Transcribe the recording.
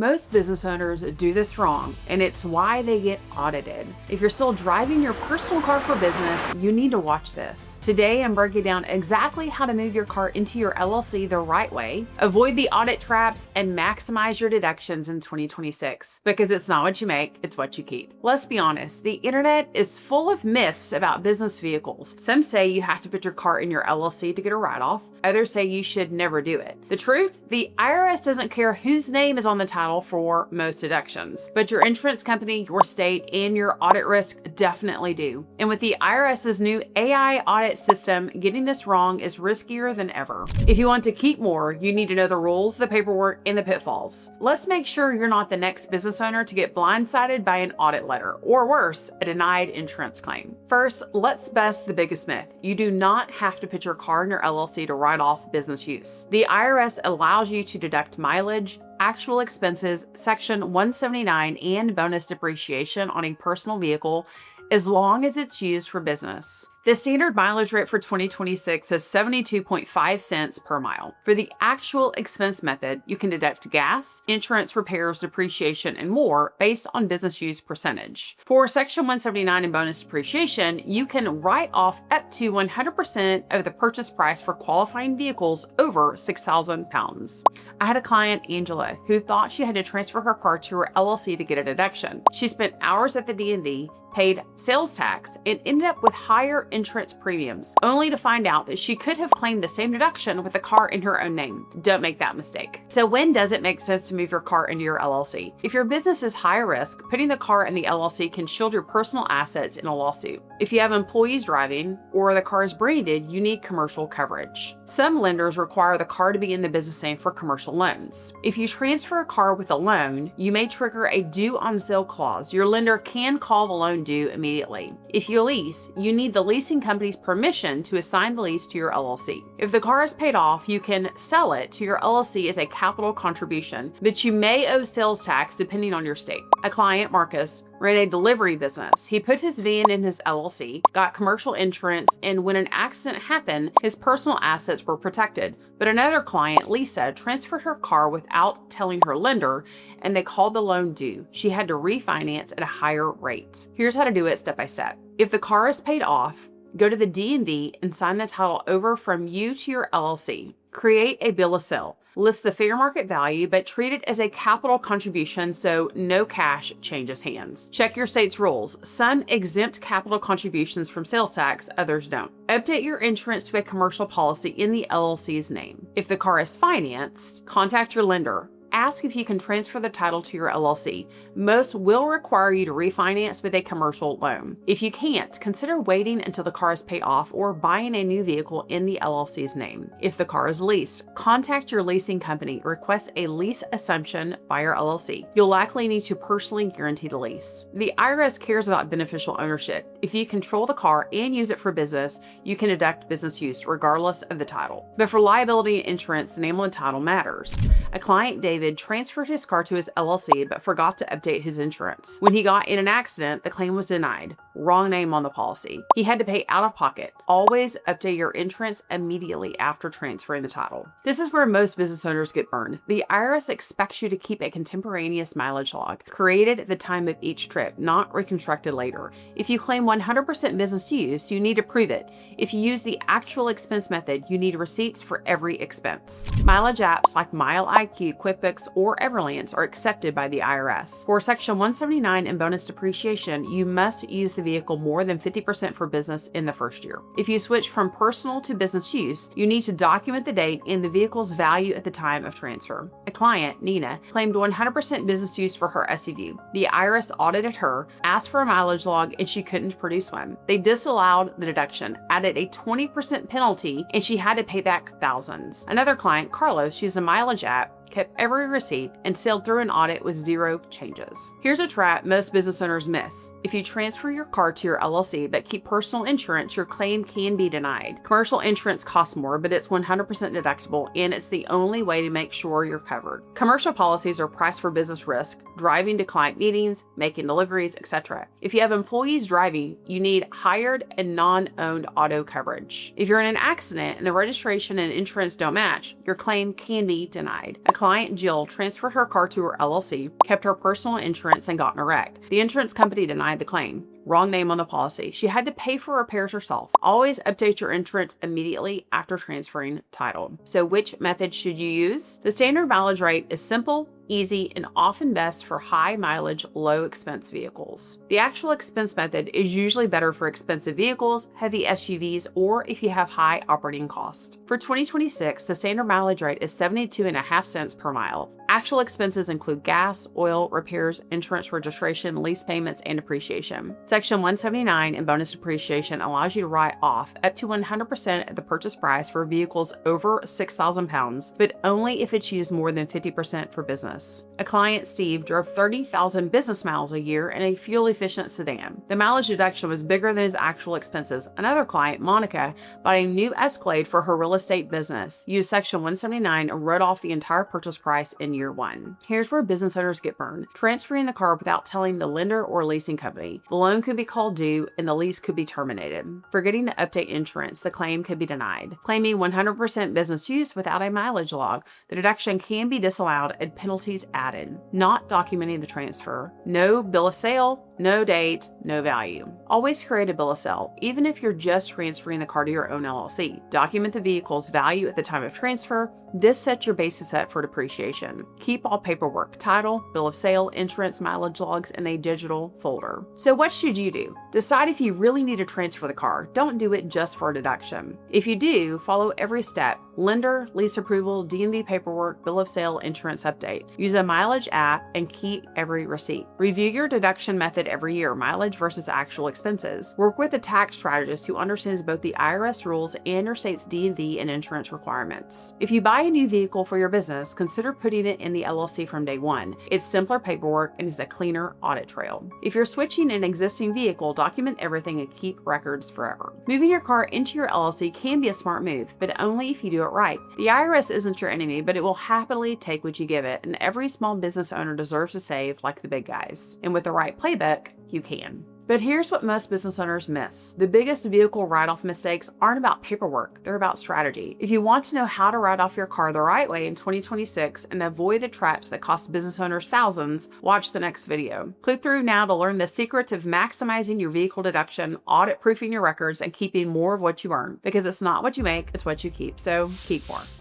Most business owners do this wrong, and it's why they get audited. If you're still driving your personal car for business, you need to watch this. Today, I'm breaking down exactly how to move your car into your LLC the right way, avoid the audit traps, and maximize your deductions in 2026. Because it's not what you make, it's what you keep. Let's be honest, the internet is full of myths about business vehicles. Some say you have to put your car in your LLC to get a write-off. Others say you should never do it. The truth? The IRS doesn't care whose name is on the title for most deductions, but your insurance company, your state, and your audit risk definitely do. And with the IRS's new AI audit system, getting this wrong is riskier than ever. If you want to keep more, you need to know the rules, the paperwork, and the pitfalls. Let's make sure you're not the next business owner to get blindsided by an audit letter, or worse, a denied insurance claim. First, let's bust the biggest myth. You do not have to put your car in your LLC to write off business use. The IRS allows you to deduct mileage, actual expenses, Section 179, and bonus depreciation on a personal vehicle as long as it's used for business. The standard mileage rate for 2026 is 72.5 cents per mile. For the actual expense method, you can deduct gas, insurance, repairs, depreciation, and more based on business use percentage. For Section 179 and bonus depreciation, you can write off up to 100% of the purchase price for qualifying vehicles over 6,000 pounds. I had a client, Angela, who thought she had to transfer her car to her LLC to get a deduction. She spent hours at the DMV, paid sales tax, and ended up with higher insurance premiums, only to find out that she could have claimed the same deduction with the car in her own name. Don't make that mistake. So when does it make sense to move your car into your LLC? If your business is high risk, putting the car in the LLC can shield your personal assets in a lawsuit. If you have employees driving or the car is branded, you need commercial coverage. Some lenders require the car to be in the business name for commercial loans. If you transfer a car with a loan, you may trigger a due on sale clause. Your lender can call the loan due immediately. If you lease, you need the leasing company's permission to assign the lease to your LLC. If the car is paid off, you can sell it to your LLC as a capital contribution, but you may owe sales tax depending on your state. A client, Marcus, ran a delivery business. He put his van in his LLC, got commercial insurance, and when an accident happened, his personal assets were protected. But another client, Lisa, transferred her car without telling her lender, and they called the loan due. She had to refinance at a higher rate. Here's how to do it step by step. If the car is paid off, go to the DMV and sign the title over from you to your LLC. Create a bill of sale. List the fair market value, but treat it as a capital contribution so no cash changes hands. Check your state's rules. Some exempt capital contributions from sales tax, others don't. Update your insurance to a commercial policy in the LLC's name. If the car is financed, contact your lender. Ask if you can transfer the title to your LLC. Most will require you to refinance with a commercial loan. If you can't, consider waiting until the car is paid off or buying a new vehicle in the LLC's name. If the car is leased, contact your leasing company. Request a lease assumption by your LLC. You'll likely need to personally guarantee the lease. The IRS cares about beneficial ownership. If you control the car and use it for business, you can deduct business use regardless of the title. But for liability and insurance, the name on the title matters. A client, David, transferred his car to his LLC but forgot to update his insurance. When he got in an accident, the claim was denied. Wrong name on the policy. He had to pay out of pocket. Always update your insurance immediately after transferring the title. This is where most business owners get burned. The IRS expects you to keep a contemporaneous mileage log, created at the time of each trip, not reconstructed later. If you claim 100% business use, you need to prove it. If you use the actual expense method, you need receipts for every expense. Mileage apps like MileIQ, QuickBooks, or Everlance are accepted by the IRS. For Section 179 and bonus depreciation, you must use the vehicle more than 50% for business in the first year. If you switch from personal to business use, you need to document the date and the vehicle's value at the time of transfer. A client, Nina, claimed 100% business use for her SUV. The IRS audited her, asked for a mileage log, and she couldn't produce one. They disallowed the deduction, added a 20% penalty, and she had to pay back thousands. Another client, Carlos, used a mileage app, kept every receipt, and sailed through an audit with zero changes. Here's a trap most business owners miss. If you transfer your car to your LLC but keep personal insurance, your claim can be denied. Commercial insurance costs more, but it's 100% deductible, and it's the only way to make sure you're covered. Commercial policies are priced for business risk, driving to client meetings, making deliveries, etc. If you have employees driving, you need hired and non-owned auto coverage. If you're in an accident and the registration and insurance don't match, your claim can be denied. A client, Jill, transferred her car to her LLC, kept her personal insurance, and got in a wreck. The insurance company denied the claim. Wrong name on the policy. She had to pay for repairs herself. Always update your insurance immediately after transferring title. So which method should you use? The standard mileage rate is simple, easy, and often best for high mileage, low expense vehicles. The actual expense method is usually better for expensive vehicles, heavy SUVs, or if you have high operating costs. For 2026, the standard mileage rate is 72.5 cents per mile. Actual expenses include gas, oil, repairs, insurance registration, lease payments, and depreciation. Section 179 and bonus depreciation allows you to write off up to 100% of the purchase price for vehicles over 6,000 pounds, but only if it's used more than 50% for business. A client, Steve, drove 30,000 business miles a year in a fuel-efficient sedan. The mileage deduction was bigger than his actual expenses. Another client, Monica, bought a new Escalade for her real estate business, used Section 179, and wrote off the entire purchase price in year one. Here's where business owners get burned. Transferring the car without telling the lender or leasing company. The loan could be called due and the lease could be terminated. Forgetting to update insurance, the claim could be denied. Claiming 100% business use without a mileage log, the deduction can be disallowed and penalties added. Not documenting the transfer. No bill of sale, no date, no value. Always create a bill of sale, even if you're just transferring the car to your own LLC. Document the vehicle's value at the time of transfer. This sets your basis up for depreciation. Keep all paperwork, title, bill of sale, insurance, mileage logs in a digital folder. So what should you do? Decide if you really need to transfer the car. Don't do it just for a deduction. If you do, follow every step. Lender, lease approval, DMV paperwork, bill of sale, insurance update. Use a mileage app and keep every receipt. Review your deduction method every year, mileage versus actual expenses. Work with a tax strategist who understands both the IRS rules and your state's DMV and insurance requirements. If you buy a new vehicle for your business, consider putting it in the LLC from day one. It's simpler paperwork and is a cleaner audit trail. If you're switching an existing vehicle, document everything and keep records forever. Moving your car into your LLC can be a smart move, but only if you do it right. The IRS isn't your enemy, but it will happily take what you give it, and every small business owner deserves to save like the big guys. And with the right playbook, you can. But here's what most business owners miss. The biggest vehicle write-off mistakes aren't about paperwork, they're about strategy. If you want to know how to write off your car the right way in 2026 and avoid the traps that cost business owners thousands, watch the next video. Click through now to learn the secrets of maximizing your vehicle deduction, audit-proofing your records, and keeping more of what you earn. Because it's not what you make, it's what you keep. So keep more.